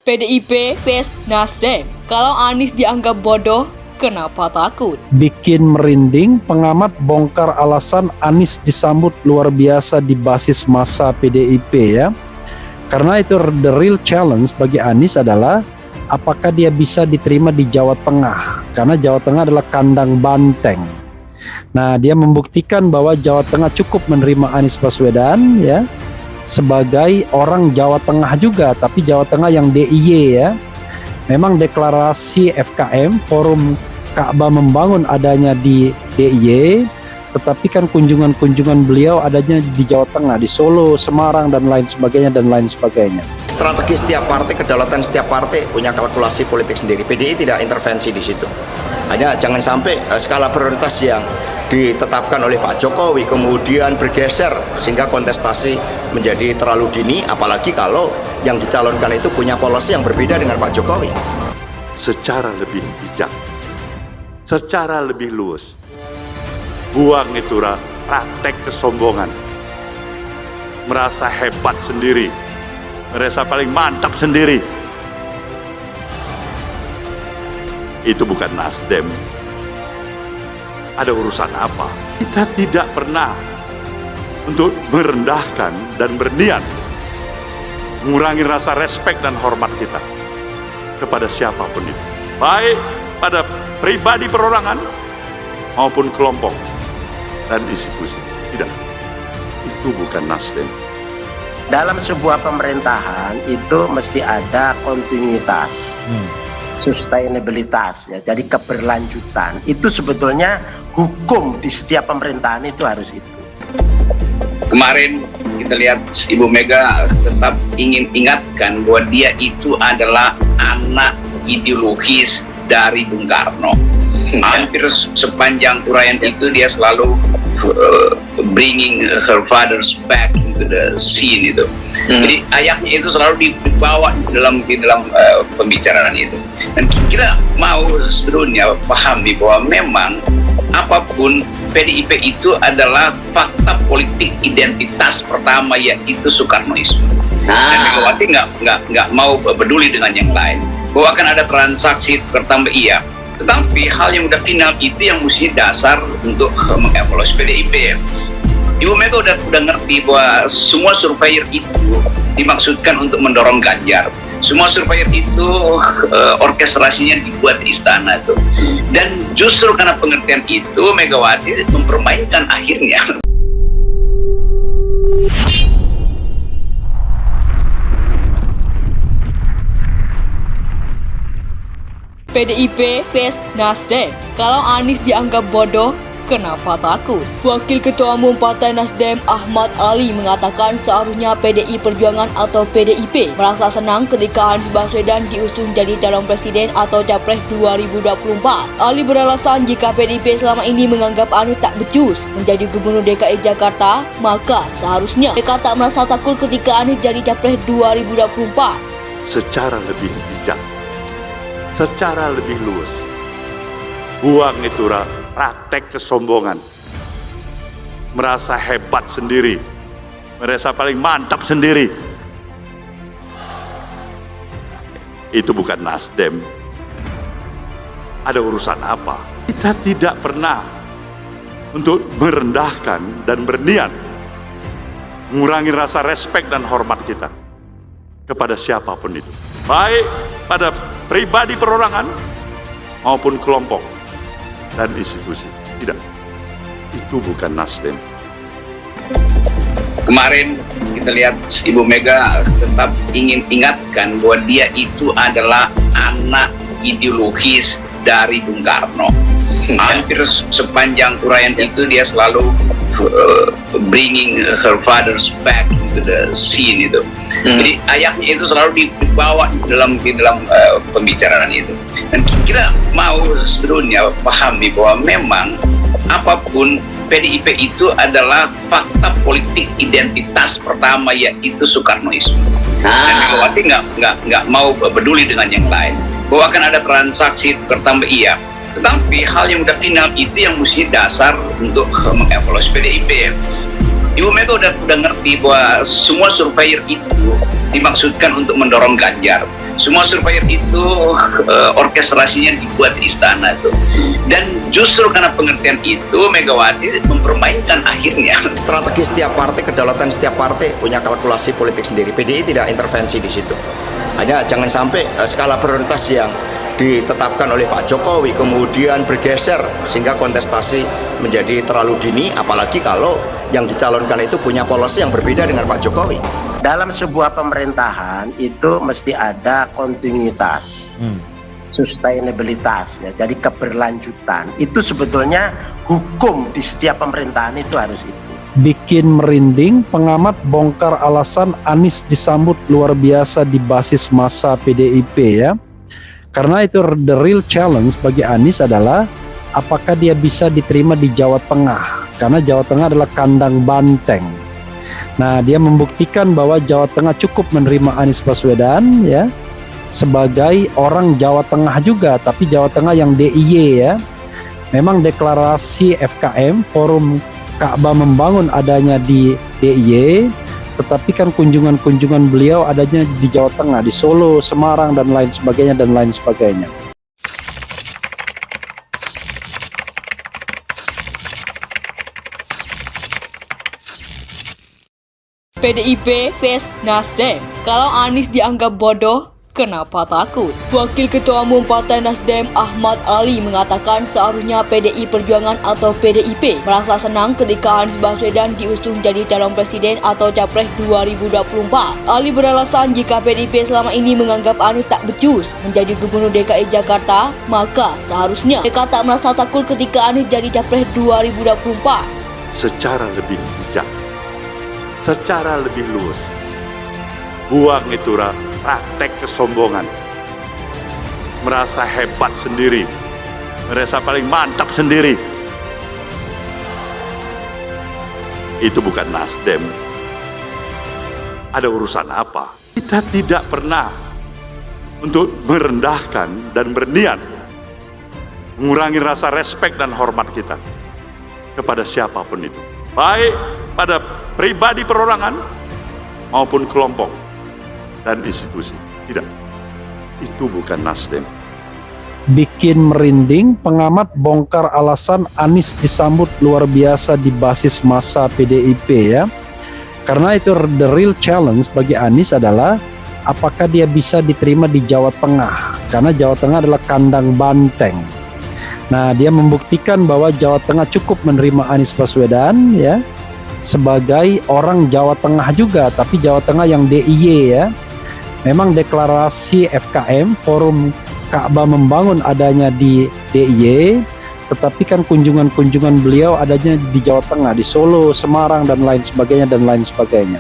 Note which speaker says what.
Speaker 1: PDIP vs Nasdem. Kalau Anies dianggap bodoh, kenapa takut?
Speaker 2: Bikin merinding, pengamat bongkar alasan Anies disambut luar biasa di basis massa PDIP ya. Karena itu the real challenge bagi Anies adalah apakah dia bisa diterima di Jawa Tengah. Karena Jawa Tengah adalah kandang banteng. Nah, dia membuktikan bahwa Jawa Tengah cukup menerima Anies Baswedan ya sebagai orang Jawa Tengah juga, tapi Jawa Tengah yang DIY ya. Memang deklarasi FKM, Forum Ka'bah Membangun adanya di DIY, tetapi kan kunjungan-kunjungan beliau adanya di Jawa Tengah, di Solo, Semarang, dan lain sebagainya,
Speaker 3: Strategi setiap partai, kedaulatan setiap partai punya kalkulasi politik sendiri. PDI tidak intervensi di situ. Hanya jangan sampai skala prioritas yang ditetapkan oleh Pak Jokowi kemudian bergeser sehingga kontestasi menjadi terlalu dini, apalagi kalau yang dicalonkan itu punya polisi yang berbeda dengan Pak Jokowi.
Speaker 4: Secara lebih bijak, secara lebih luas, buang itu praktek kesombongan, merasa hebat sendiri, merasa paling mantap sendiri. Itu bukan Nasdem. Ada urusan apa? Kita tidak pernah untuk merendahkan dan berniat mengurangi rasa respek dan hormat kita kepada siapapun itu, baik pada pribadi perorangan maupun kelompok dan institusi. Tidak, itu bukan Nasdem.
Speaker 5: Dalam sebuah pemerintahan itu mesti ada kontinuitas, sustainabilitas ya. Jadi keberlanjutan itu sebetulnya hukum di setiap pemerintahan itu harus itu.
Speaker 6: Kemarin kita lihat Ibu Mega tetap ingin ingatkan bahwa dia itu adalah anak ideologis dari Bung Karno. Hampir sepanjang uraian itu dia selalu bringing her father's back into the scene itu. Jadi ayahnya itu selalu dibawa di dalam pembicaraan itu. Dan kita mau sebetulnya pahami bahwa memang apapun PDIP itu adalah fakta politik identitas pertama, yaitu Soekarnoisme. Dan Megawati nggak mau peduli dengan yang lain. Bahwa akan ada transaksi bertambah iya, tetapi hal yang udah final itu yang mesti dasar untuk mengevaluasi PDIP. Ibu Mega udah ngerti bahwa semua surveyor itu dimaksudkan untuk mendorong Ganjar. Semua surveyor itu orkestrasinya dibuat di istana tuh. Dan justru karena pengertian itu Megawati mempermainkan akhirnya.
Speaker 1: PDIP vs Nasdem. Kalau Anies dianggap bodoh, kenapa takut? Wakil Ketua Umum Partai Nasdem Ahmad Ali mengatakan seharusnya PDI Perjuangan atau PDIP merasa senang ketika Anies Baswedan diusung jadi calon presiden atau capres 2024. Ali beralasan jika PDIP selama ini menganggap Anies tak becus menjadi gubernur DKI Jakarta, maka seharusnya mereka tak merasa takut ketika Anies jadi capres 2024.
Speaker 4: Secara lebih bijak, secara lebih luas, buang itu praktek kesombongan, merasa hebat sendiri, merasa paling mantap sendiri. Itu bukan Nasdem. Ada urusan apa? Kita tidak pernah untuk merendahkan dan berniat mengurangi rasa respek dan hormat kita kepada siapapun itu, baik pada pribadi perorangan maupun kelompok dan institusi. Tidak, itu bukan Nasdem.
Speaker 6: Kemarin kita lihat Ibu Mega tetap ingin ingatkan bahwa dia itu adalah anak ideologis dari Bung Karno. Hampir sepanjang uraian itu dia selalu bringing her father's back into the scene itu. Jadi ayahnya itu selalu dibawa di dalam pembicaraan itu. Dan kita mau sebetulnya pahami bahwa memang apapun PDIP itu adalah fakta politik identitas pertama, yaitu Soekarnoisme. Dan Megawati nggak mau peduli dengan yang lain. Bahwa akan ada transaksi bertambah iya, tetapi hal yang udah final itu yang mesti dasar untuk mengevaluasi PDIP. Ibu Mega udah ngerti bahwa semua surveyor itu dimaksudkan untuk mendorong Ganjar. Semua surveyor itu orkestrasinya dibuat di istana tuh. Dan justru karena pengertian itu Megawati mempermainkan akhirnya.
Speaker 3: Strategi setiap partai, kedaulatan setiap partai punya kalkulasi politik sendiri. PDI tidak intervensi di situ. Hanya jangan sampai skala prioritas yang ditetapkan oleh Pak Jokowi kemudian bergeser sehingga kontestasi menjadi terlalu dini, apalagi kalau yang dicalonkan itu punya polisi yang berbeda dengan Pak Jokowi.
Speaker 5: Dalam sebuah pemerintahan itu mesti ada kontinuitas, sustainabilitas, ya. Jadi keberlanjutan itu sebetulnya hukum di setiap pemerintahan itu harus itu.
Speaker 2: Bikin merinding, pengamat bongkar alasan Anies disambut luar biasa di basis massa PDIP ya. Karena itu the real challenge bagi Anies adalah apakah dia bisa diterima di Jawa Tengah. Karena Jawa Tengah adalah kandang banteng. Nah, dia membuktikan bahwa Jawa Tengah cukup menerima Anies Baswedan ya sebagai orang Jawa Tengah juga, tapi Jawa Tengah yang DIY ya. Memang deklarasi FKM Forum Ka'bah membangun adanya di DIY, tetapi kan kunjungan-kunjungan beliau adanya di Jawa Tengah, di Solo, Semarang dan lain sebagainya dan lain sebagainya.
Speaker 1: PDIP vs Nasdem. Kalau Anies dianggap bodoh, kenapa takut? Wakil Ketua Umum Partai Nasdem Ahmad Ali mengatakan seharusnya PDI Perjuangan atau PDIP merasa senang ketika Anies Baswedan diusung jadi calon presiden atau capres 2024. Ali beralasan jika PDIP selama ini menganggap Anies tak becus menjadi gubernur DKI Jakarta, maka seharusnya mereka tak merasa takut ketika Anies jadi capres 2024.
Speaker 4: Secara lebih bijak, secara lebih luas, buang itu praktek kesombongan, merasa hebat sendiri, merasa paling mantap sendiri. Itu bukan Nasdem. Ada urusan apa? Kita tidak pernah untuk merendahkan dan berniat mengurangi rasa respek dan hormat kita kepada siapapun itu, baik pada pribadi perorangan maupun kelompok dan institusi. Tidak, itu bukan Nasdem.
Speaker 2: Bikin merinding, pengamat bongkar alasan Anies disambut luar biasa di basis massa PDIP ya. Karena itu the real challenge bagi Anies adalah apakah dia bisa diterima di Jawa Tengah. Karena Jawa Tengah adalah kandang banteng. Nah, dia membuktikan bahwa Jawa Tengah cukup menerima Anies Baswedan ya sebagai orang Jawa Tengah juga, tapi Jawa Tengah yang DIY ya. Memang deklarasi FKM Forum Ka'bah membangun adanya di DIY, tetapi kan kunjungan-kunjungan beliau adanya di Jawa Tengah, di Solo, Semarang dan lain sebagainya dan lain sebagainya.